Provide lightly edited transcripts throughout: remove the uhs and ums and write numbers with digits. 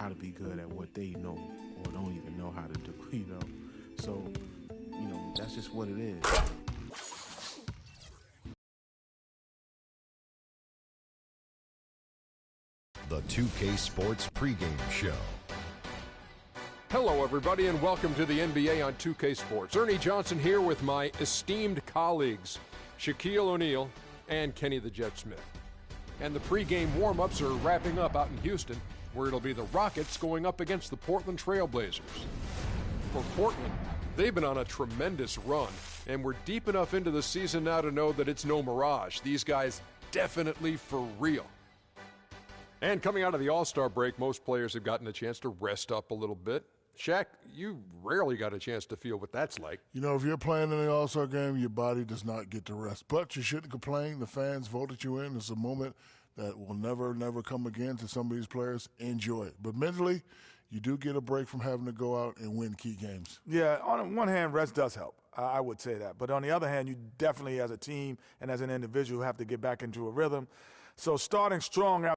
how to be good at what they know or don't even know how to do, So, that's just what it is. The 2K Sports pregame show. Hello, everybody, and welcome to the NBA on 2K Sports. Ernie Johnson here with my esteemed colleagues, Shaquille O'Neal and Kenny the Jet Smith. And the pregame warm-ups are wrapping up out in Houston, where it'll be the Rockets going up against the Portland Trail Blazers. For Portland, they've been on a tremendous run, and we're deep enough into the season now to know that it's no mirage. These guys definitely for real. And coming out of the All-Star break, most players have gotten a chance to rest up a little bit. Shaq, you rarely got a chance to feel what that's like. If you're playing in the All-Star game, your body does not get to rest. But you shouldn't complain. The fans voted you in. It's a moment that will never, never come again to some of these players. Enjoy it. But mentally, you do get a break from having to go out and win key games. Yeah, on one hand, rest does help. I would say that. But on the other hand, you definitely, as a team and as an individual, have to get back into a rhythm. So starting strong out.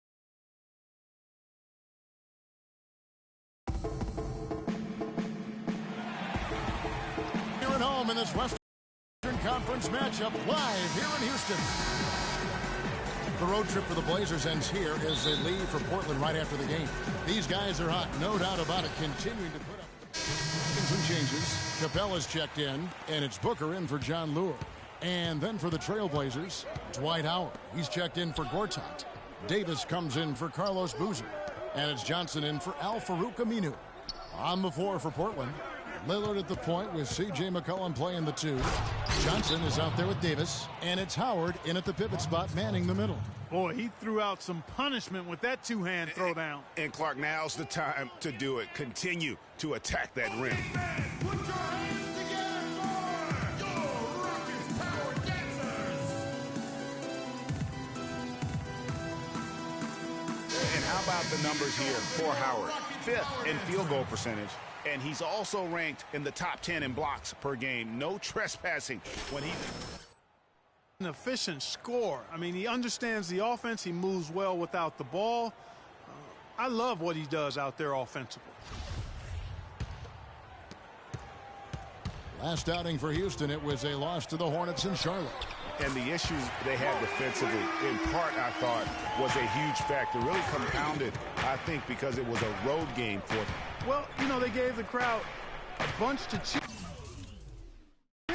Here at home in this Western Conference matchup live here in Houston. The road trip for the Blazers ends here as they leave for Portland right after the game. These guys are hot, no doubt about it, continuing to put up some changes. Capella's checked in, and it's Booker in for John Lure. And then for the Trailblazers, Dwight Howard. He's checked in for Gortat. Davis comes in for Carlos Boozer. And it's Johnson in for Al-Farouq Aminu. On the floor for Portland, Lillard at the point with C.J. McCollum playing the 2. Johnson is out there with Davis, and it's Howard in at the pivot spot manning the middle. Boy, he threw out some punishment with that two-hand throwdown. And Clark, now's the time to do it. Continue to attack that rim. Put your hands together for your Rockets Power Dancers! And how about the numbers here for Howard? 5th in field goal percentage. And he's also ranked in the top 10 in blocks per game. No trespassing when he... An efficient scorer. I mean, he understands the offense. He moves well without the ball. I love what he does out there offensively. Last outing for Houston, it was a loss to the Hornets in Charlotte. And the issues they had defensively, in part, I thought, was a huge factor. Really compounded, I think, because it was a road game for them. Well, they gave the crowd a bunch to cheer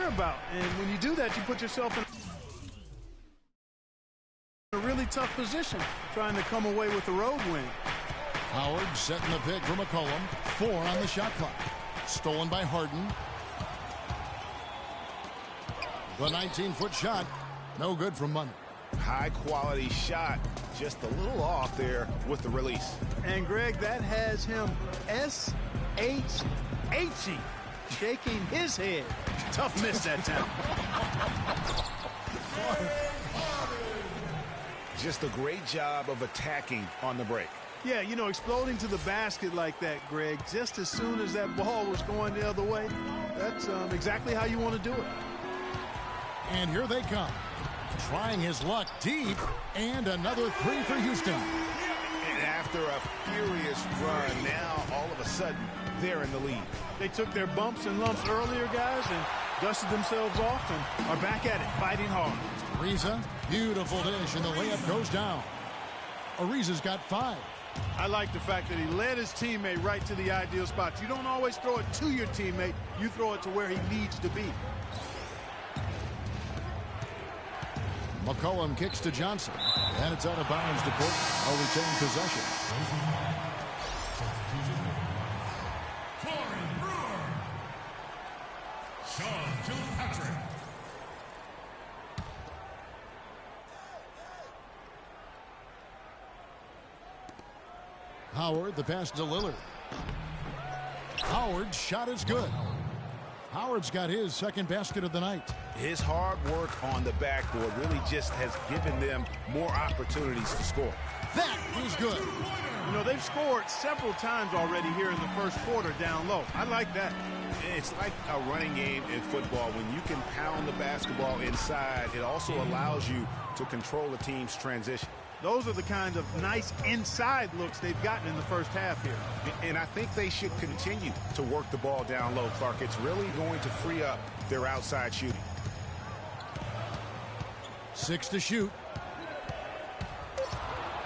about. And when you do that, you put yourself in a really tough position trying to come away with a road win. Howard setting the pick for McCollum. 4 on the shot clock. Stolen by Harden. The 19-foot shot, no good from Money. High-quality shot, just a little off there with the release. And, Greg, that has him S-H-H-ing, shaking his head. Tough miss that time. Just a great job of attacking on the break. Yeah, exploding to the basket like that, Greg, just as soon as that ball was going the other way, that's exactly how you want to do it. And here they come. Trying his luck deep, and another 3 for Houston. And after a furious run, now all of a sudden, they're in the lead. They took their bumps and lumps earlier, guys, and dusted themselves off and are back at it, fighting hard. Ariza, beautiful dish, and the layup goes down. Ariza's got 5. I like the fact that he led his teammate right to the ideal spot. You don't always throw it to your teammate. You throw it to where he needs to be. McCollum kicks to Johnson, and it's out of bounds to Portland. I'll retain possession. Florian Brewer. Sean Kilpatrick. Howard, the pass to Lillard. Howard's shot is good. Howard's got his second basket of the night. His hard work on the backboard really just has given them more opportunities to score. That is good. They've scored several times already here in the first quarter down low. I like that. It's like a running game in football. When you can pound the basketball inside, it also allows you to control the team's transition. Those are the kind of nice inside looks they've gotten in the first half here. And I think they should continue to work the ball down low, Clark. It's really going to free up their outside shooting. 6 to shoot.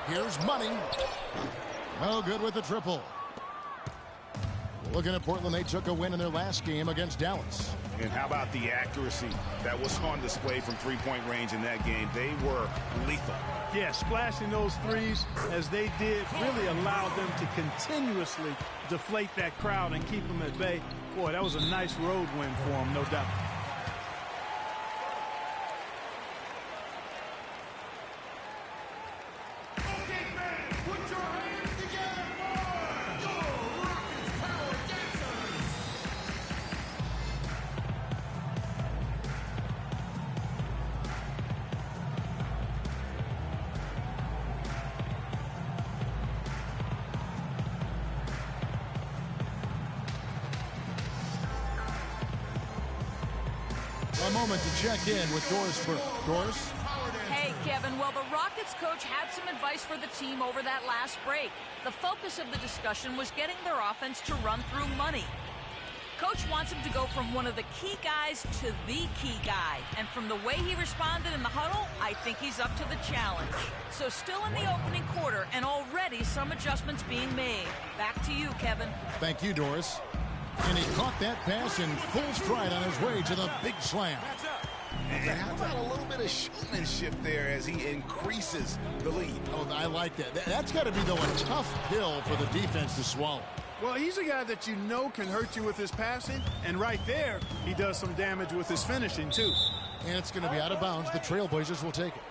Here's Money. No good with the triple. Looking at Portland, they took a win in their last game against Dallas. And how about the accuracy that was on display from three-point range in that game? They were lethal. Yeah, splashing those threes as they did really allowed them to continuously deflate that crowd and keep them at bay. Boy, that was a nice road win for them, no doubt. A moment to check in with Doris Burke. Doris? Hey, Kevin. Well, the Rockets coach had some advice for the team over that last break. The focus of the discussion was getting their offense to run through Money. Coach wants him to go from one of the key guys to the key guy. And from the way he responded in the huddle, I think he's up to the challenge. So still in the opening quarter, and already some adjustments being made. Back to you, Kevin. Thank you, Doris. And he caught that pass in full stride on his way to the big slam. And how about a little bit of showmanship there as he increases the lead? Oh, I like that. That's got to be, though, a tough pill for the defense to swallow. Well, he's a guy that you know can hurt you with his passing, and right there, he does some damage with his finishing, too. And it's going to be out of bounds. The Trailblazers will take it.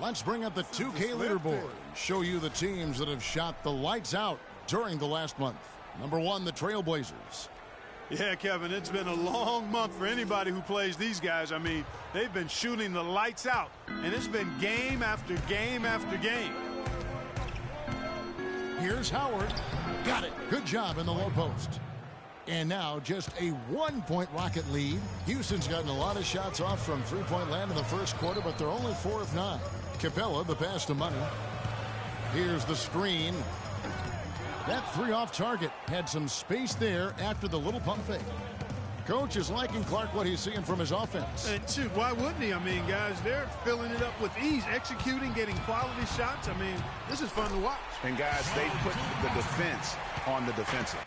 Let's bring up the 2K leaderboard and show you the teams that have shot the lights out during the last month. Number 1, the Trailblazers. Yeah, Kevin, it's been a long month for anybody who plays these guys. I mean, they've been shooting the lights out, and it's been game after game after game. Here's Howard. Got it. Good job in the low post. And now just a 1-point Rocket lead. Houston's gotten a lot of shots off from three-point land in the first quarter, but they're only 4 of 9. Capella, the pass to Money. Here's the screen. That 3 off target had some space there after the little pump fake. Coach is liking Clark what he's seeing from his offense. And shoot, why wouldn't he? I mean, guys, they're filling it up with ease, executing, getting quality shots. I mean, this is fun to watch. And guys, they put the defense on the defensive.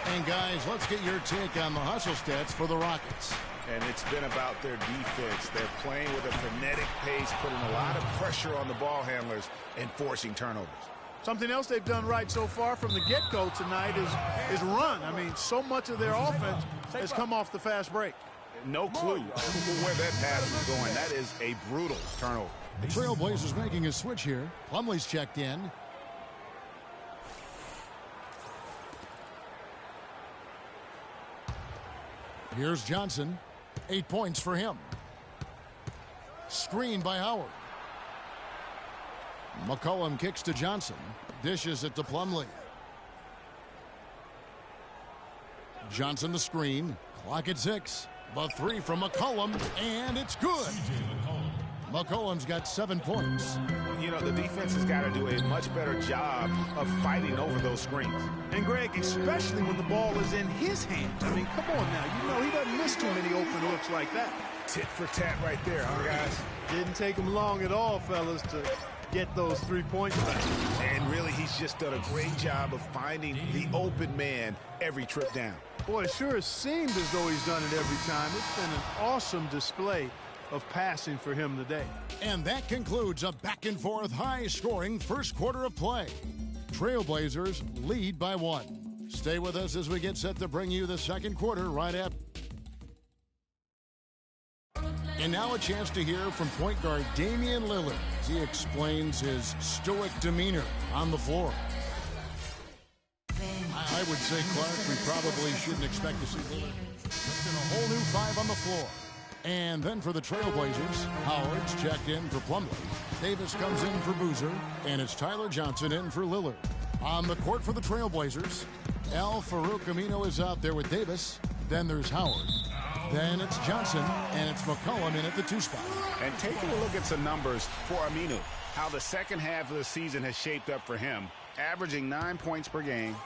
And guys, let's get your take on the hustle stats for the Rockets. And it's been about their defense. They're playing with a frenetic pace, putting a lot of pressure on the ball handlers and forcing turnovers. Something else they've done right so far from the get-go tonight is run. I mean, so much of their offense has come off the fast break. No clue where that pass is going. That is a brutal turnover. The Trailblazers making a switch here. Plumlee's checked in. Here's Johnson. 8 points for him. Screen by Howard. McCollum kicks to Johnson. Dishes it to Plumlee. Johnson the screen. Clock at 6. The 3 from McCollum, and it's good. McCollum's got 7 points. You know, the defense has got to do a much better job of fighting over those screens. And, Greg, especially when the ball is in his hands. I mean, come on now. You know he doesn't miss too many open looks like that. Tit for tat right there, huh, guys? Didn't take him long at all, fellas, to get those 3 points back. And really, he's just done a great job of finding the open man every trip down. Boy, it sure has seemed as though he's done it every time. It's been an awesome display of passing for him today. And that concludes a back-and-forth, high-scoring first quarter of play. Trailblazers lead by 1. Stay with us as we get set to bring you the second quarter right after. And now a chance to hear from point guard Damian Lillard as he explains his stoic demeanor on the floor. I would say, Clark, we probably shouldn't expect to see Lillard in a whole new 5 on the floor. And then for the Trailblazers, Howard's checked in for Plumlee. Davis comes in for Boozer, and it's Tyler Johnson in for Lillard. On the court for the Trailblazers, Al-Farouq Aminu is out there with Davis. Then there's Howard. Then it's Johnson, and it's McCollum in at the 2 spot. And taking a look at some numbers for Aminu, how the second half of the season has shaped up for him, averaging 9 points per game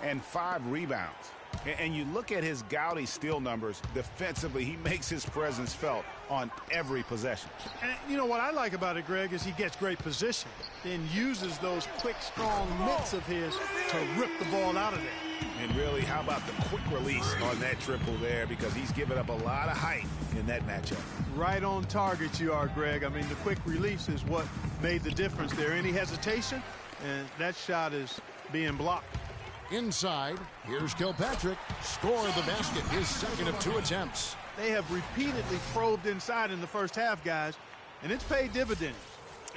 and 5 rebounds. And you look at his gaudy steal numbers, defensively, he makes his presence felt on every possession. And you know what I like about it, Greg, is he gets great position, then uses those quick, strong mitts of his to rip the ball out of there. And really, how about the quick release on that triple there, because he's given up a lot of height in that matchup. Right on target you are, Greg. I mean, the quick release is what made the difference there. Any hesitation, and that shot is being blocked. Inside, here's Kilpatrick. Scored the basket, his second of 2 attempts. They have repeatedly probed inside in the first half, guys, and it's paid dividends.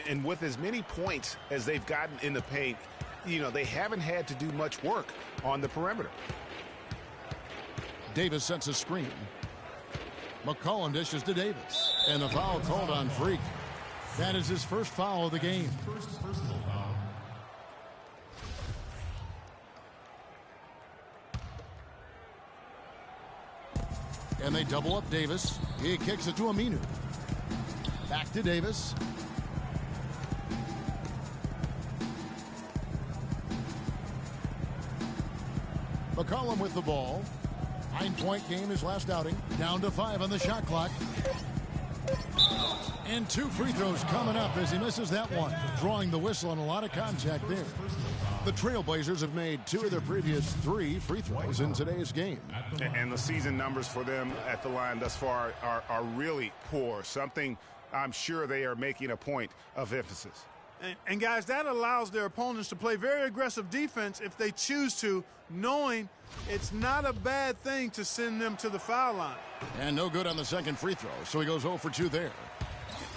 And with as many points as they've gotten in the paint, you know, they haven't had to do much work on the perimeter. Davis sets a screen. McCollum dishes to Davis. And the foul called on Freak. That is his first foul of the game. First personal foul. And they double up Davis. He kicks it to Aminu. Back to Davis. McCollum with the ball. 9-point game his last outing. Down to 5 on the shot clock. And 2 free throws coming up as he misses that one. Drawing the whistle on a lot of contact there. The Trailblazers have made 2 of their previous 3 free throws in today's game. And the season numbers for them at the line thus far are really poor. Something I'm sure they are making a point of emphasis. And guys, that allows their opponents to play very aggressive defense if they choose to, knowing it's not a bad thing to send them to the foul line. And no good on the second free throw, so he goes 0 for 2 there.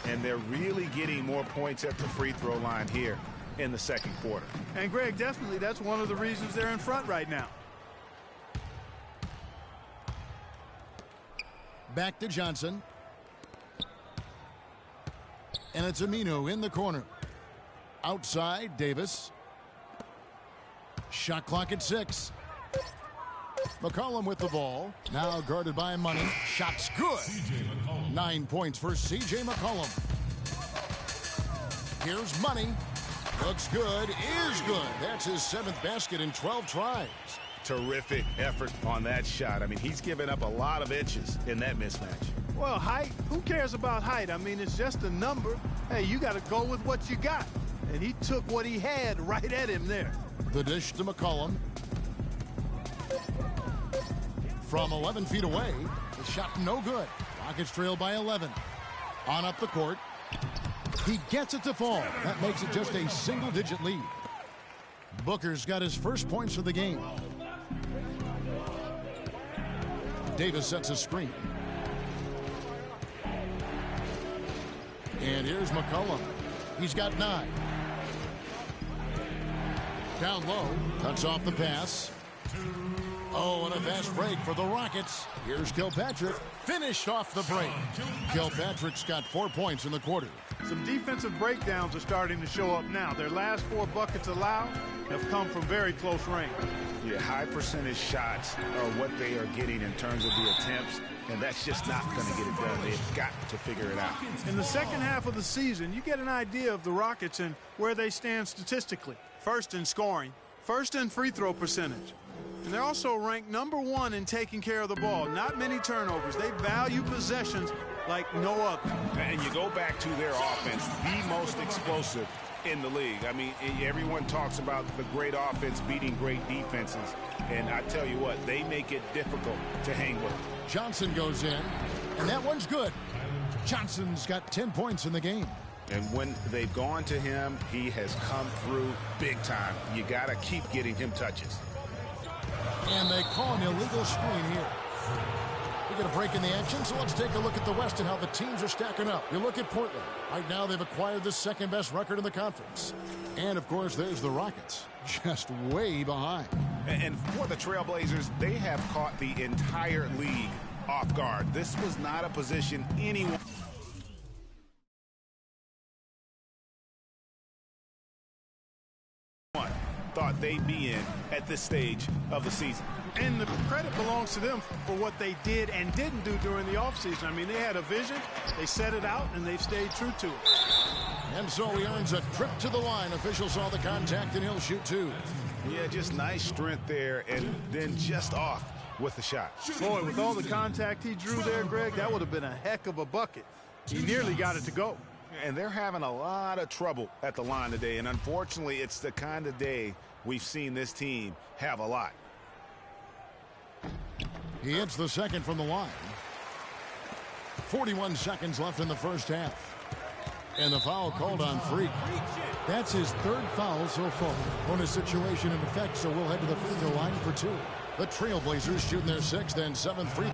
And they're really getting more points at the free throw line here in the second quarter. And Greg, definitely that's one of the reasons they're in front right now. Back to Johnson. And it's Aminu in the corner. Outside, Davis. Shot clock at 6. McCollum with the ball. Now guarded by Money. Shot's good. 9 points for C.J. McCollum. Here's Money. Looks good. Is good. That's his 7th basket in 12 tries. Terrific effort on that shot. I mean, he's given up a lot of inches in that mismatch. Well, height, who cares about height? I mean, it's just a number. Hey, you got to go with what you got. And he took what he had right at him there. The dish to McCollum. From 11 feet away, the shot no good. Rockets trail by 11. On up the court. He gets it to fall. That makes it just a single-digit lead. Booker's got his first points of the game. Davis sets a screen. And here's McCollum. He's got 9. Down low. Cuts off the pass. Oh, and a fast break for the Rockets. Here's Kilpatrick. Finished off the break. Kilpatrick's got 4 points in the quarter. Some defensive breakdowns are starting to show up now. Their last 4 buckets allowed have come from very close range. Yeah, high percentage shots are what they are getting in terms of the attempts, and that's just not going to get it done. They've got to figure it out. In the second half of the season, you get an idea of the Rockets and where they stand statistically. First in scoring, first in free throw percentage. And they're also ranked number 1 in taking care of the ball. Not many turnovers. They value possessions like no other. And you go back to their offense, the most explosive in the league. I mean, everyone talks about the great offense beating great defenses. And I tell you what, they make it difficult to hang with. Johnson goes in, and that one's good. Johnson's got 10 points in the game. And when they've gone to him, he has come through big time. You got to keep getting him touches. And they call an illegal screen here. We get a break in the action, so let's take a look at the West and how the teams are stacking up. You look at Portland. Right now, they've acquired the second-best record in the conference. And, of course, there's the Rockets, just way behind. And for the Trailblazers, they have caught the entire league off guard. This was not a position anyone thought they'd be in at this stage of the season. And the credit belongs to them for what they did and didn't do during the offseason. I mean, they had a vision, they set it out, and they've stayed true to it. And so he earns a trip to the line. Officials saw the contact, and he'll shoot two. Yeah, just nice strength there, and then just off with the shot. Boy, with all the contact he drew there, Greg, that would have been a heck of a bucket. He nearly got it to go. And they're having a lot of trouble at the line today, and unfortunately, it's the kind of day we've seen this team have a lot. He hits the second from the line. 41 seconds left in the first half. And the foul called on Freak. That's his third foul so far. Bonus situation in effect, so we'll head to the free throw line for two. The Trailblazers shooting their sixth and seventh free.